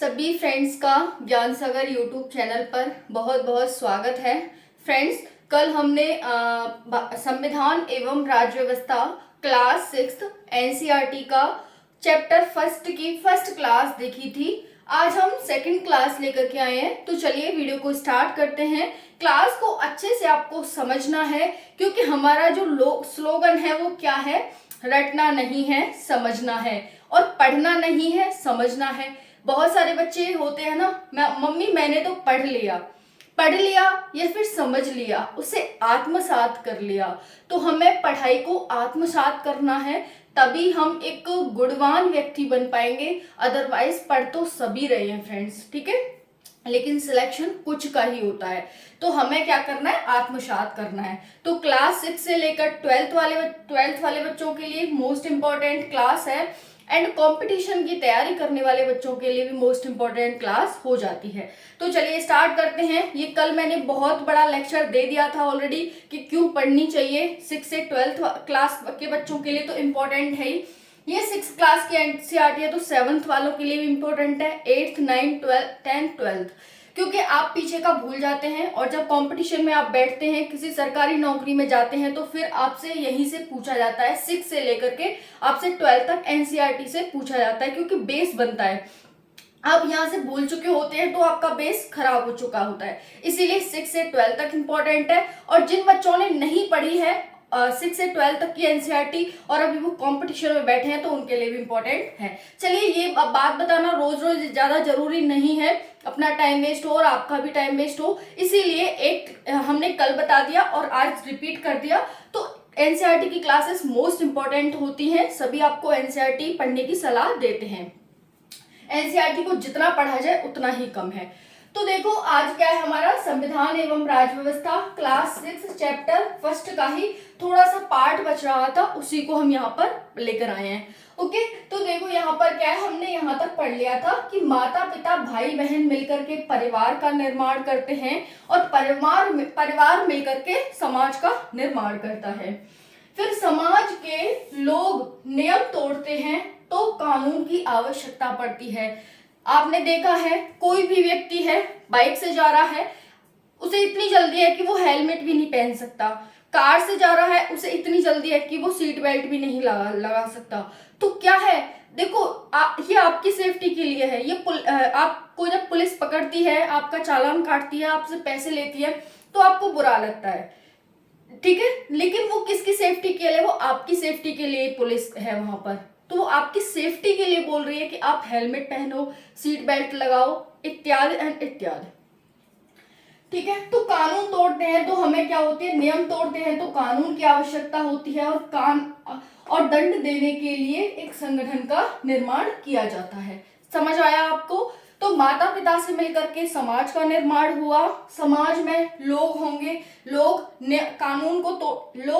सभी फ्रेंड्स का ज्ञान सागर यूट्यूब चैनल पर बहुत बहुत स्वागत है। फ्रेंड्स, कल हमने संविधान एवं राज्य व्यवस्था क्लास 6 एनसीईआरटी का चैप्टर फर्स्ट की फर्स्ट क्लास देखी थी। आज हम सेकंड क्लास लेकर के आए हैं, तो चलिए वीडियो को स्टार्ट करते हैं। क्लास को अच्छे से आपको समझना है, क्योंकि हमारा जो स्लोगन है वो क्या है? रटना नहीं है, समझना है, और पढ़ना नहीं है, समझना है। बहुत सारे बच्चे होते हैं ना, मम्मी मैंने तो पढ़ लिया या फिर समझ लिया, उसे आत्मसात कर लिया। तो हमें पढ़ाई को आत्मसात करना है, तभी हम एक गुणवान व्यक्ति बन पाएंगे। अदरवाइज पढ़ तो सभी रहे हैं फ्रेंड्स, ठीक है, लेकिन सिलेक्शन कुछ का ही होता है। तो हमें क्या करना है? आत्मसात करना है। तो क्लास 6 से लेकर 12th वाले बच्चों के लिए मोस्ट इंपॉर्टेंट क्लास है, एंड कंपटीशन की तैयारी करने वाले बच्चों के लिए भी मोस्ट इंपॉर्टेंट क्लास हो जाती है। तो चलिए स्टार्ट करते हैं। ये कल मैंने बहुत बड़ा लेक्चर दे दिया था ऑलरेडी कि क्यों पढ़नी चाहिए। 6 से 12th क्लास के बच्चों के लिए तो इम्पोर्टेंट है ही। ये 6 क्लास की एनसीईआरटी है, तो 7th वालों के लिए भी इम्पोर्टेंट है, 8th 9th 10th 12th, क्योंकि आप पीछे का भूल जाते हैं और जब कंपटीशन में आप बैठते हैं, किसी सरकारी नौकरी में जाते हैं, तो फिर आपसे यहीं से पूछा जाता है। 6 से लेकर के आपसे 12th तक एनसीईआरटी से पूछा जाता है, क्योंकि बेस बनता है। आप यहाँ से भूल चुके होते हैं तो आपका बेस खराब हो चुका होता है, इसीलिए 6 से 12 तक इम्पोर्टेंट है। और जिन बच्चों ने नहीं पढ़ी है 6 से 12 तक की एनसीईआरटी और अभी वो कंपटीशन में बैठे हैं, तो उनके लिए भी इम्पोर्टेंट है। चलिए, ये बात बताना रोज रोज ज्यादा जरूरी नहीं है, अपना टाइम वेस्ट हो और आपका भी टाइम वेस्ट हो, इसीलिए एक हमने कल बता दिया और आज रिपीट कर दिया। तो एनसीईआरटी की क्लासेस मोस्ट इंपॉर्टेंट होती हैं, सभी आपको एनसीईआरटी पढ़ने की सलाह देते हैं। एनसीईआरटी को जितना पढ़ा जाए उतना ही कम है। तो देखो, आज क्या है हमारा? संविधान एवं राज्य व्यवस्था क्लास 6 चैप्टर फर्स्ट का ही थोड़ा सा पार्ट बच रहा था, उसी को हम यहाँ पर लेकर आए हैं। ओके, तो देखो यहाँ पर क्या है, हमने यहाँ तक पढ़ लिया था कि माता पिता भाई बहन मिलकर के परिवार का निर्माण करते हैं, और परिवार मिलकर के समाज का निर्माण करता है। फिर समाज के लोग नियम तोड़ते हैं तो कानून की आवश्यकता पड़ती है। आपने देखा है, कोई भी व्यक्ति है, बाइक से जा रहा है, उसे इतनी जल्दी है कि वो हेलमेट भी नहीं पहन सकता। कार से जा रहा है, उसे इतनी जल्दी है कि वो सीट बेल्ट भी नहीं लगा सकता। तो क्या है, देखो, ये आपकी सेफ्टी के लिए है। ये आपको जब पुलिस पकड़ती है, आपका चालान काटती है, आपसे पैसे लेती है, तो आपको बुरा लगता है, ठीक है, लेकिन वो किसकी सेफ्टी के लिए? वो आपकी सेफ्टी के लिए पुलिस है वहां पर। तो वो आपकी सेफ्टी के लिए बोल रही है कि आप हेलमेट पहनो, सीट बेल्ट लगाओ, इत्यादि एंड इत्यादि, ठीक है। तो कानून तोड़ते हैं तो हमें क्या होती है? नियम तोड़ते हैं तो कानून की आवश्यकता होती है, और दंड देने के लिए एक संगठन का निर्माण किया जाता है। समझ आया आपको? तो माता पिता से मिलकर के समाज का निर्माण हुआ। समाज में लोग होंगे, लोग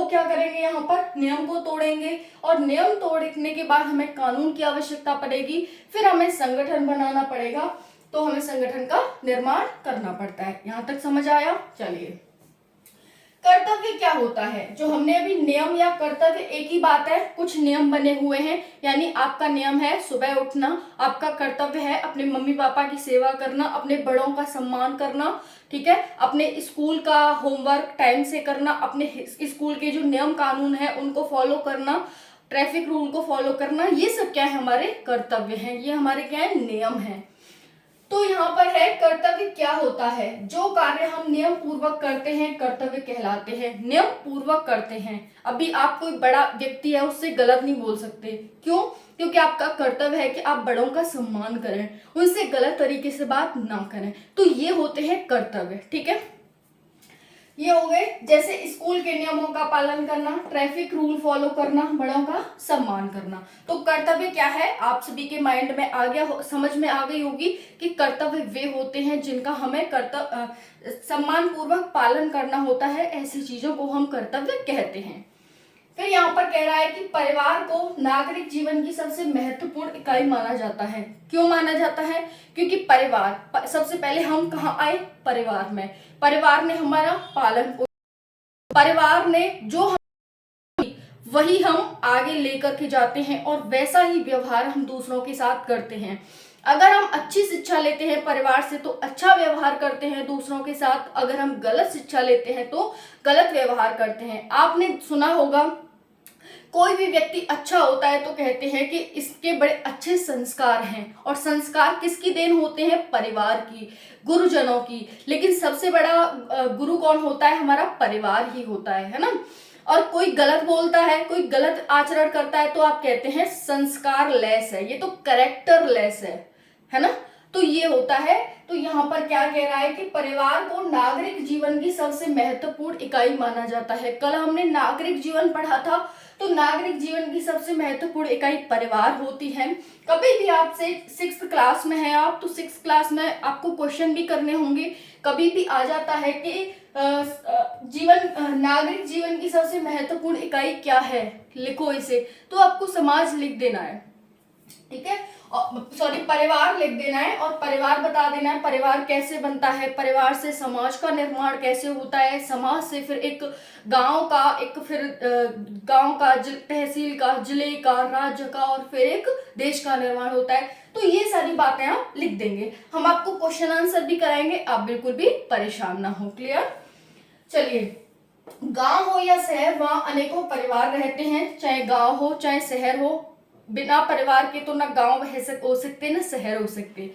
क्या करेंगे? यहाँ पर नियम को तोड़ेंगे, और नियम तोड़ने के बाद हमें कानून की आवश्यकता पड़ेगी, फिर हमें संगठन बनाना पड़ेगा, तो हमें संगठन का निर्माण करना पड़ता है। यहां तक समझ आया? चलिए, कर्तव्य क्या होता है? जो हमने अभी नियम या कर्तव्य एक ही बात है, कुछ नियम बने हुए हैं। यानी आपका नियम है सुबह उठना, आपका कर्तव्य है अपने मम्मी पापा की सेवा करना, अपने बड़ों का सम्मान करना, ठीक है, अपने स्कूल का होमवर्क टाइम से करना, अपने स्कूल के जो नियम कानून है उनको फॉलो करना, ट्रैफिक रूल को फॉलो करना, ये सब क्या है? हमारे कर्तव्य हैं, ये हमारे क्या है? नियम है। तो यहाँ पर है कर्तव्य क्या होता है? जो कार्य हम नियम पूर्वक करते हैं कर्तव्य कहलाते हैं। नियम पूर्वक करते हैं, अभी आप कोई बड़ा व्यक्ति है, उससे गलत नहीं बोल सकते। क्यों? क्योंकि आपका कर्तव्य है कि आप बड़ों का सम्मान करें, उनसे गलत तरीके से बात ना करें। तो ये होते हैं कर्तव्य, ठीक है। ये हो गए, जैसे स्कूल के नियमों का पालन करना, ट्रैफिक रूल फॉलो करना, बड़ों का सम्मान करना। तो कर्तव्य क्या है? आप सभी के माइंड में आ गया, समझ में आ गई होगी कि कर्तव्य वे होते हैं जिनका हमें सम्मान पूर्वक पालन करना होता है। ऐसी चीजों को हम कर्तव्य कहते हैं। फिर यहाँ पर कह रहा है कि परिवार को नागरिक जीवन की सबसे महत्वपूर्ण इकाई माना जाता है। क्यों माना जाता है? क्योंकि परिवार, सबसे पहले हम कहाँ आए? परिवार में। परिवार ने हमारा पालन पोषण, परिवार ने जो वही हम आगे लेकर के जाते हैं, और वैसा ही व्यवहार हम दूसरों के साथ करते हैं। अगर हम अच्छी शिक्षा लेते हैं परिवार से तो अच्छा व्यवहार करते हैं दूसरों के साथ, अगर हम गलत शिक्षा लेते हैं तो गलत व्यवहार करते हैं। आपने सुना होगा कोई भी व्यक्ति अच्छा होता है तो कहते हैं कि इसके बड़े अच्छे संस्कार हैं, और संस्कार किसकी देन होते हैं? परिवार की, गुरुजनों की। लेकिन सबसे बड़ा गुरु कौन होता है? हमारा परिवार ही होता है ना। और कोई गलत बोलता है, कोई गलत आचरण करता है तो आप कहते हैं संस्कार लेस है, ये तो कैरेक्टर लेस है ना। तो ये होता है। तो यहाँ पर क्या कह रहा है कि परिवार को नागरिक जीवन की सबसे महत्वपूर्ण इकाई माना जाता है। कल हमने नागरिक जीवन पढ़ा था, तो नागरिक जीवन की सबसे महत्वपूर्ण इकाई परिवार होती है। कभी भी आपसे 6th क्लास में है आप, तो 6th क्लास में आपको क्वेश्चन भी करने होंगे, कभी भी आ जाता है कि नागरिक जीवन की सबसे महत्वपूर्ण इकाई क्या है, लिखो इसे, तो आपको समाज लिख देना है, ठीक है, सॉरी परिवार लिख देना है, और परिवार बता देना है परिवार कैसे बनता है, परिवार से समाज का निर्माण कैसे होता है, समाज से फिर एक गांव का, एक फिर गांव का, तहसील का, जिले का, राज्य का, और फिर एक देश का निर्माण होता है। तो ये सारी बातें आप लिख देंगे। हम आपको क्वेश्चन आंसर भी कराएंगे, आप बिल्कुल भी परेशान ना हो। क्लियर? चलिए, गांव हो या शहर, वहां अनेकों परिवार रहते हैं, चाहे गांव हो चाहे शहर हो। बिना परिवार के तो ना गांव हो सकते ना शहर हो सकते।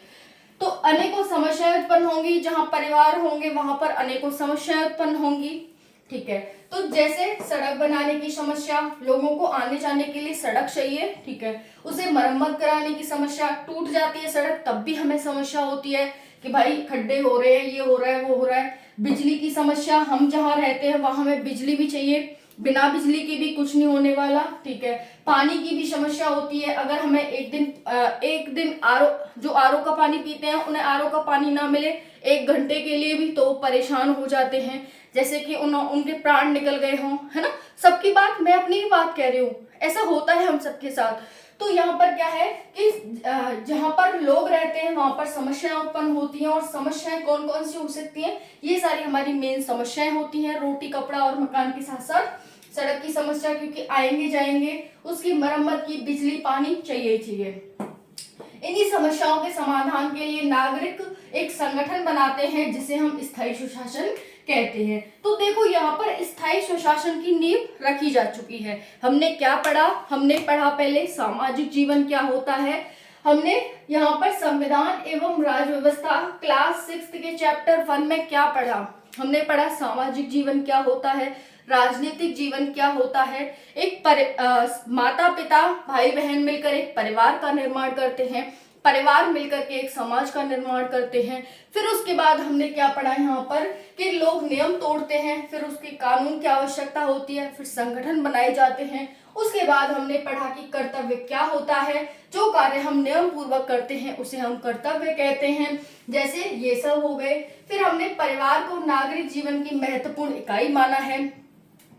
तो अनेकों समस्याएं उत्पन्न होंगी, जहां परिवार होंगे वहां पर अनेकों समस्याएं उत्पन्न होंगी, ठीक है। तो जैसे सड़क बनाने की समस्या, लोगों को आने जाने के लिए सड़क चाहिए, ठीक है, उसे मरम्मत कराने की समस्या, टूट जाती है सड़क तब भी हमें समस्या होती है कि भाई खड्डे हो रहे हैं, ये हो रहा है, वो हो रहा है। बिजली की समस्या, हम जहाँ रहते हैं वहां हमें बिजली भी चाहिए, बिना बिजली के भी कुछ नहीं होने वाला, ठीक है। पानी की भी समस्या होती है, अगर हमें एक दिन आरओ का पानी पीते हैं, उन्हें आरओ का पानी ना मिले 1 घंटे के लिए भी तो परेशान हो जाते हैं, जैसे कि उनके प्राण निकल गए हों, है ना। सबकी बात, मैं अपनी ही बात कह रही हूँ, ऐसा होता है हम सबके साथ। तो यहाँ पर क्या है कि जहां पर लोग रहते हैं वहां पर समस्याएं उत्पन्न होती हैं, और समस्याएं कौन कौन सी हो सकती हैं? ये सारी हमारी मेन समस्याएं होती हैं, रोटी कपड़ा और मकान के साथ साथ सड़क की समस्या, क्योंकि आएंगे जाएंगे, उसकी मरम्मत की, बिजली पानी चाहिए ही चाहिए। इन्हीं समस्याओं के समाधान के लिए नागरिक एक संगठन बनाते हैं जिसे हम स्थायी सुशासन कहते हैं। तो देखो यहाँ पर स्थायी सुशासन की नींव रखी जा चुकी है। हमने क्या पढ़ा? हमने पढ़ा पहले सामाजिक जीवन क्या होता है, हमने यहाँ पर संविधान एवं राज्य व्यवस्था क्लास 6th के चैप्टर 1 में क्या पढ़ा? हमने पढ़ा सामाजिक जीवन क्या होता है, राजनीतिक जीवन क्या होता है। माता पिता भाई बहन मिलकर एक परिवार का निर्माण करते हैं, परिवार मिलकर के एक समाज का निर्माण करते हैं। फिर उसके बाद हमने क्या पढ़ा यहाँ पर कि लोग नियम तोड़ते हैं, फिर उसके कानून की आवश्यकता होती है, फिर संगठन बनाए जाते हैं। उसके बाद हमने पढ़ा कि कर्तव्य क्या होता है, जो कार्य हम नियम पूर्वक करते हैं उसे हम कर्तव्य कहते हैं, जैसे ये सब हो गए। फिर हमने परिवार को नागरिक जीवन की महत्वपूर्ण इकाई माना है,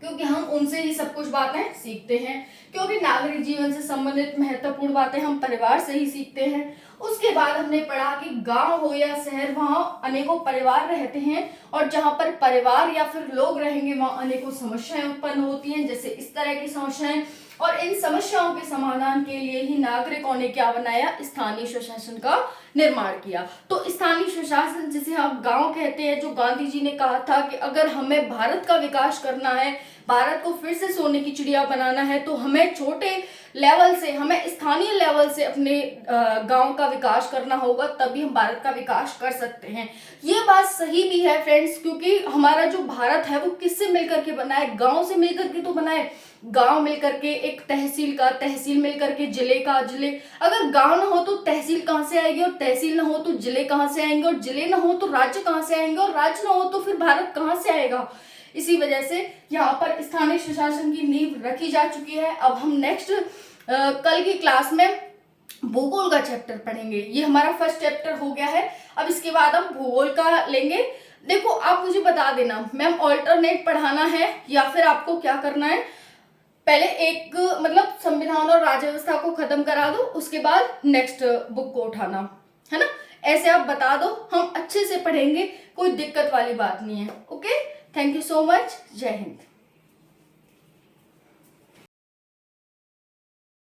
क्योंकि हम उनसे ही सब कुछ बातें सीखते हैं, क्योंकि नागरिक जीवन से संबंधित महत्वपूर्ण बातें हम परिवार से ही सीखते हैं। उसके बाद हमने पढ़ा कि गांव हो या शहर, वहां अनेकों परिवार रहते हैं, और जहां पर परिवार या फिर लोग रहेंगे वहां अनेकों समस्याएं उत्पन्न होती हैं, जैसे इस तरह की समस्याएं। और इन समस्याओं के समाधान के लिए ही नागरिकों ने क्या बनाया? स्थानीय स्वशासन का निर्माण किया। तो स्थानीय स्वशासन जिसे हम गांव कहते हैं, जो गांधी जी ने कहा था कि अगर हमें भारत का विकास करना है, भारत को फिर से सोने की चिड़िया बनाना है, तो हमें छोटे लेवल से, हमें स्थानीय लेवल से अपने गांव का विकास करना होगा, तभी हम भारत का विकास कर सकते हैं। ये बात सही भी है फ्रेंड्स, क्योंकि हमारा जो भारत है वो किससे मिलकर के बना है? गांव से मिलकर के तो बना है। गांव मिलकर के एक तहसील का, तहसील मिलकर के जिले का, जिले, अगर गांव ना हो तो तहसील कहां से आएगी, और तहसील ना हो तो जिले कहां से आएंगे, और जिले ना हो तो राज्य कहां से आएंगे, और राज्य ना हो तो फिर भारत कहां से आएगा? इसी वजह से यहाँ पर स्थानीय सुशासन की नींव रखी जा चुकी है। अब हम नेक्स्ट कल की क्लास में भूगोल का चैप्टर पढ़ेंगे। ये हमारा फर्स्ट चैप्टर हो गया है। अब इसके बाद हम भूगोल का लेंगे। देखो, आप मुझे बता देना मैम ऑल्टरनेट पढ़ाना है या फिर आपको क्या करना है, पहले एक मतलब संविधान और राज्य व्यवस्था को खत्म करा दो, उसके बाद नेक्स्ट बुक को उठाना, है ना। ऐसे आप बता दो, हम अच्छे से पढ़ेंगे, कोई दिक्कत वाली बात नहीं है। Okay, thank you so much. जय हिंद।